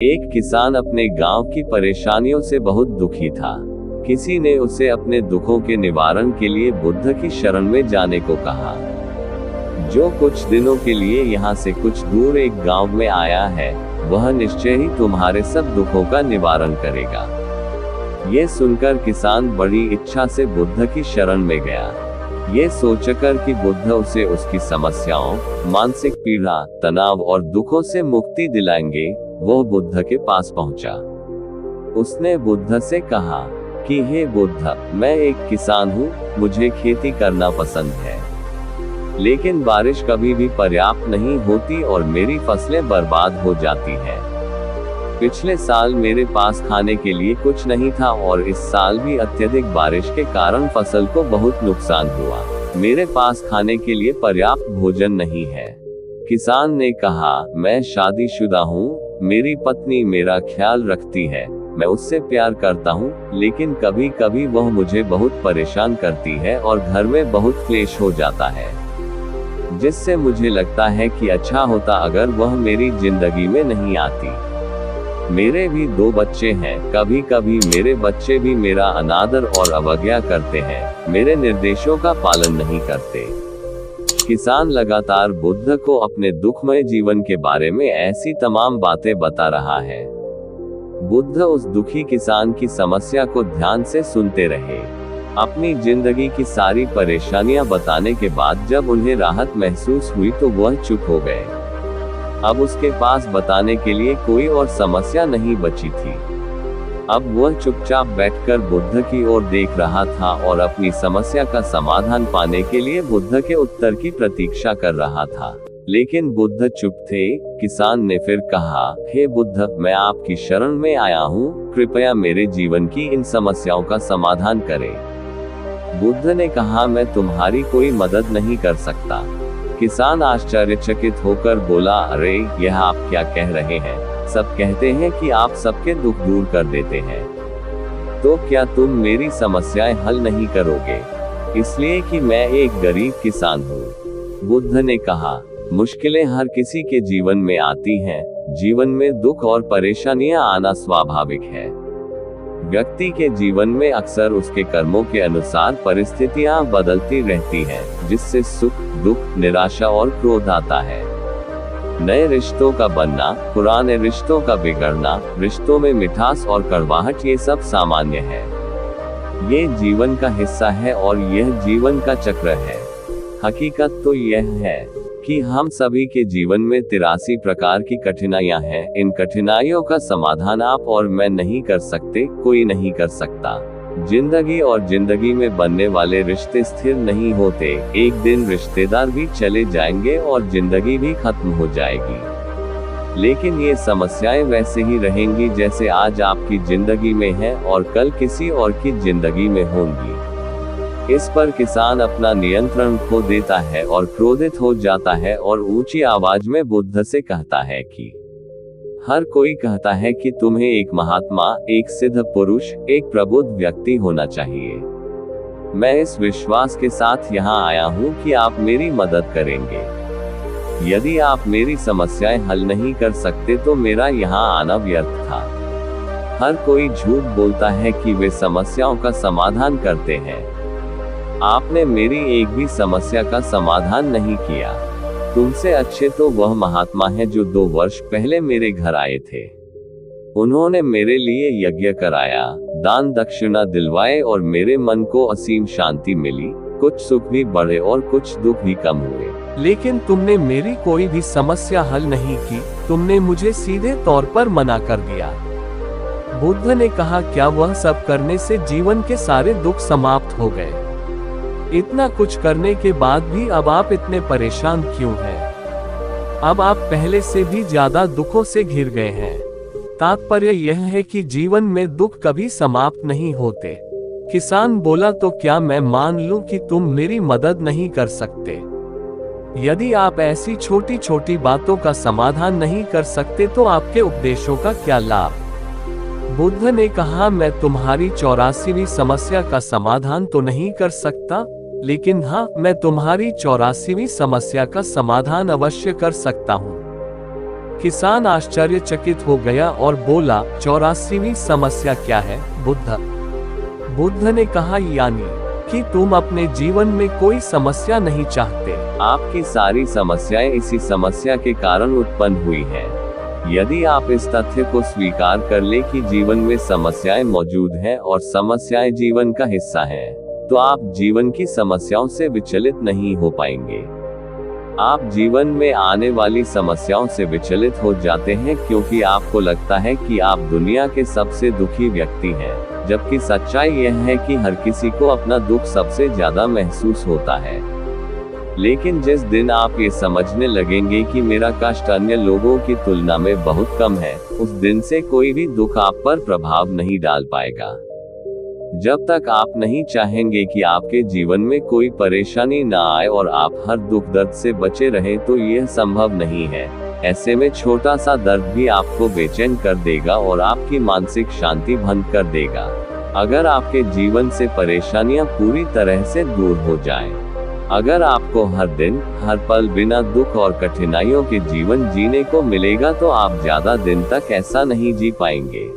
एक किसान अपने गांव की परेशानियों से बहुत दुखी था। किसी ने उसे अपने दुखों के निवारण के लिए बुद्ध की शरण में जाने को कहा, जो कुछ दिनों के लिए यहाँ से कुछ दूर एक गांव में आया है, वह निश्चय ही तुम्हारे सब दुखों का निवारण करेगा। ये सुनकर किसान बड़ी इच्छा से बुद्ध की शरण में गया, ये सोचकर कि बुद्ध उसे उसकी समस्याओं, मानसिक पीड़ा, तनाव और दुखों से मुक्ति दिलाएंगे। वो बुद्ध के पास पहुंचा। उसने बुद्ध से कहा कि हे बुद्ध, मैं एक किसान हूँ, मुझे खेती करना पसंद है, लेकिन बारिश कभी भी पर्याप्त नहीं होती और मेरी फसलें बर्बाद हो जाती हैं। पिछले साल मेरे पास खाने के लिए कुछ नहीं था और इस साल भी अत्यधिक बारिश के कारण फसल को बहुत नुकसान हुआ। मेरे पास खाने के लिए पर्याप्त भोजन नहीं है। किसान ने कहा, मैं शादीशुदा हूँ, मेरी पत्नी मेरा ख्याल रखती है, मैं उससे प्यार करता हूँ, लेकिन कभी कभी वह मुझे बहुत परेशान करती है और घर में बहुत क्लेश हो जाता है, जिससे मुझे लगता है कि अच्छा होता अगर वह मेरी जिंदगी में नहीं आती। मेरे भी 2 बच्चे हैं, कभी कभी मेरे बच्चे भी मेरा अनादर और अवज्ञा करते हैं, मेरे निर्देशों का पालन नहीं करते। किसान लगातार बुद्ध को अपने दुखमय जीवन के बारे में ऐसी तमाम बातें बता रहा है। बुद्ध उस दुखी किसान की समस्या को ध्यान से सुनते रहे। अपनी जिंदगी की सारी परेशानियां बताने के बाद जब उन्हें राहत महसूस हुई तो वह चुप हो गए। अब उसके पास बताने के लिए कोई और समस्या नहीं बची थी। अब वह चुपचाप बैठकर बुद्ध की ओर देख रहा था और अपनी समस्या का समाधान पाने के लिए बुद्ध के उत्तर की प्रतीक्षा कर रहा था। लेकिन बुद्ध चुप थे। किसान ने फिर कहा, हे बुद्ध, मैं आपकी शरण में आया हूँ, कृपया मेरे जीवन की इन समस्याओं का समाधान करें। बुद्ध ने कहा, मैं तुम्हारी कोई मदद नहीं कर सकता। किसान आश्चर्यचकित होकर बोला, अरे यह आप क्या कह रहे हैं? सब कहते हैं कि आप सबके दुख दूर कर देते हैं, तो क्या तुम मेरी समस्याएं हल नहीं करोगे? इसलिए कि मैं एक गरीब किसान हूँ। बुद्ध ने कहा, मुश्किलें हर किसी के जीवन में आती हैं, जीवन में दुख और परेशानियां आना स्वाभाविक है। व्यक्ति के जीवन में अक्सर उसके कर्मों के अनुसार परिस्थितियां बदलती रहती हैं, जिससे सुख, दुख, निराशा और क्रोध आता है। नए रिश्तों का बनना, पुराने रिश्तों का बिगड़ना, रिश्तों में मिठास और कड़वाहट, ये सब सामान्य है। ये जीवन का हिस्सा है और यह जीवन का चक्र है। हकीकत तो यह है कि हम सभी के जीवन में 83 प्रकार की कठिनाइयां हैं। इन कठिनाइयों का समाधान आप और मैं नहीं कर सकते, कोई नहीं कर सकता। जिंदगी और जिंदगी में बनने वाले रिश्ते स्थिर नहीं होते। एक दिन रिश्तेदार भी चले जाएंगे और जिंदगी भी खत्म हो जाएगी, लेकिन ये समस्याएं वैसे ही रहेंगी जैसे आज आपकी जिंदगी में है और कल किसी और की जिंदगी में होंगी। इस पर किसान अपना नियंत्रण खो देता है और क्रोधित हो जाता है और ऊंची आवाज में बुद्ध से कहता है कि हर कोई कहता है कि तुम्हें एक महात्मा, एक सिद्ध पुरुष, एक प्रबुद्ध व्यक्ति होना चाहिए। मैं इस विश्वास के साथ यहाँ आया हूँ कि आप मेरी मदद करेंगे। यदि आप मेरी समस्याएं हल नहीं कर सकते तो मेरा यहाँ आना व्यर्थ था। हर कोई झूठ बोलता है कि वे समस्याओं का समाधान करते हैं। आपने मेरी एक भी समस्या का समाधान नहीं किया। तुमसे अच्छे तो वह महात्मा है जो 2 वर्ष पहले मेरे घर आए थे। उन्होंने मेरे लिए यज्ञ कराया, दान दक्षिणा दिलवाए और मेरे मन को असीम शांति मिली। कुछ सुख भी बढ़े और कुछ दुख भी कम हुए। लेकिन तुमने मेरी कोई भी समस्या हल नहीं की, तुमने मुझे सीधे तौर पर मना कर दिया। बुद्ध ने कहा, क्या वह सब करने से जीवन के सारे दुख समाप्त हो गए? इतना कुछ करने के बाद भी अब आप इतने परेशान क्यों हैं? अब आप पहले से भी ज्यादा दुखों से घिर गए हैं। तात्पर्य यह है कि जीवन में दुख कभी समाप्त नहीं होते। किसान बोला, तो क्या मैं मान लूं कि तुम मेरी मदद नहीं कर सकते? यदि आप ऐसी छोटी छोटी बातों का समाधान नहीं कर सकते तो आपके उपदेशों का क्या लाभ? बुद्ध ने कहा, मैं तुम्हारी 84वीं समस्या का समाधान तो नहीं कर सकता, लेकिन हाँ, मैं तुम्हारी 84वीं समस्या का समाधान अवश्य कर सकता हूँ। किसान आश्चर्यचकित हो गया और बोला, 84वीं समस्या क्या है बुद्ध? बुद्ध ने कहा, यानी कि तुम अपने जीवन में कोई समस्या नहीं चाहते। आपकी सारी समस्याएं इसी समस्या के कारण उत्पन्न हुई हैं। यदि आप इस तथ्य को स्वीकार कर ले कि जीवन में समस्याएं मौजूद हैं और समस्याएं जीवन का हिस्सा हैं, तो आप जीवन की समस्याओं से विचलित नहीं हो पाएंगे। आप जीवन में आने वाली समस्याओं से विचलित हो जाते हैं क्योंकि आपको लगता है कि आप दुनिया के सबसे दुखी व्यक्ति हैं, जबकि सच्चाई यह है कि हर किसी को अपना दुख सबसे ज्यादा महसूस होता है। लेकिन जिस दिन आप ये समझने लगेंगे कि मेरा कष्ट अन्य लोगों की तुलना में बहुत कम है, उस दिन से कोई भी दुख आप पर प्रभाव नहीं डाल पाएगा। जब तक आप नहीं चाहेंगे कि आपके जीवन में कोई परेशानी ना आए और आप हर दुख दर्द से बचे रहें, तो यह संभव नहीं है। ऐसे में छोटा सा दर्द भी आपको बेचैन कर देगा और आपकी मानसिक शांति भंग कर देगा। अगर आपके जीवन से परेशानियां पूरी तरह से दूर हो जाएं, अगर आपको हर दिन हर पल बिना दुख और कठिनाइयों के जीवन जीने को मिलेगा, तो आप ज्यादा दिन तक ऐसा नहीं जी पाएंगे।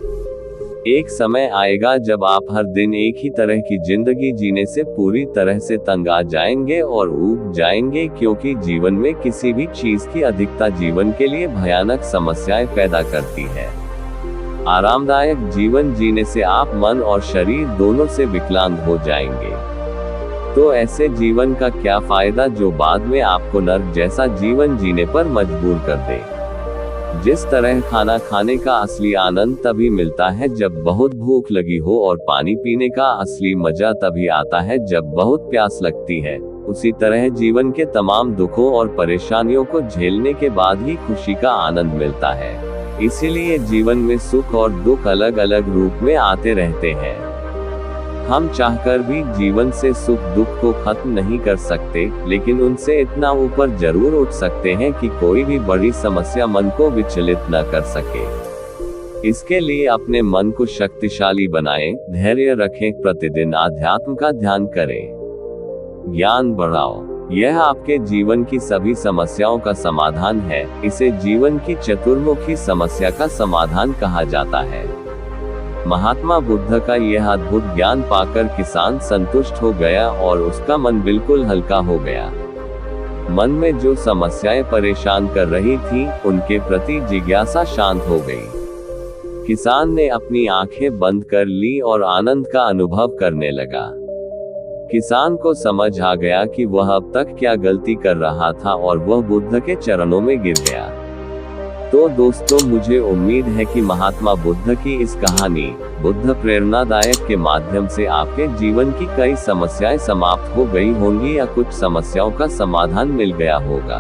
एक समय आएगा जब आप हर दिन एक ही तरह की जिंदगी जीने से पूरी तरह से तंग आ जाएंगे और ऊब जाएंगे, क्योंकि जीवन में किसी भी चीज की अधिकता जीवन के लिए भयानक समस्याएं पैदा करती है। आरामदायक जीवन जीने से आप मन और शरीर दोनों से विकलांग हो जाएंगे। तो ऐसे जीवन का क्या फायदा जो बाद में आपको नर्क जैसा जीवन जीने पर मजबूर कर दे। जिस तरह खाना खाने का असली आनंद तभी मिलता है जब बहुत भूख लगी हो, और पानी पीने का असली मजा तभी आता है जब बहुत प्यास लगती है, उसी तरह जीवन के तमाम दुखों और परेशानियों को झेलने के बाद ही खुशी का आनंद मिलता है। इसीलिए जीवन में सुख और दुख अलग अलग रूप में आते रहते हैं। हम चाहकर भी जीवन से सुख दुख को खत्म नहीं कर सकते, लेकिन उनसे इतना ऊपर जरूर उठ सकते हैं कि कोई भी बड़ी समस्या मन को विचलित न कर सके। इसके लिए अपने मन को शक्तिशाली बनाएं, धैर्य रखें, प्रतिदिन आध्यात्म का ध्यान करें, ज्ञान बढ़ाओ। यह आपके जीवन की सभी समस्याओं का समाधान है। इसे जीवन की चतुर्मुखी समस्या का समाधान कहा जाता है। महात्मा बुद्ध का यह अद्भुत ज्ञान पाकर किसान संतुष्ट हो गया और उसका मन बिल्कुल हल्का हो गया। मन में जो समस्याएं परेशान कर रही थी, उनके प्रति जिज्ञासा शांत हो गई। किसान ने अपनी आंखें बंद कर ली और आनंद का अनुभव करने लगा। किसान को समझ आ गया कि वह अब तक क्या गलती कर रहा था और वह बुद्ध के चरणों में गिर गया। तो दोस्तों, मुझे उम्मीद है कि महात्मा बुद्ध की इस कहानी बुद्ध प्रेरणादायक के माध्यम से आपके जीवन की कई समस्याएं समाप्त हो गई होंगी या कुछ समस्याओं का समाधान मिल गया होगा।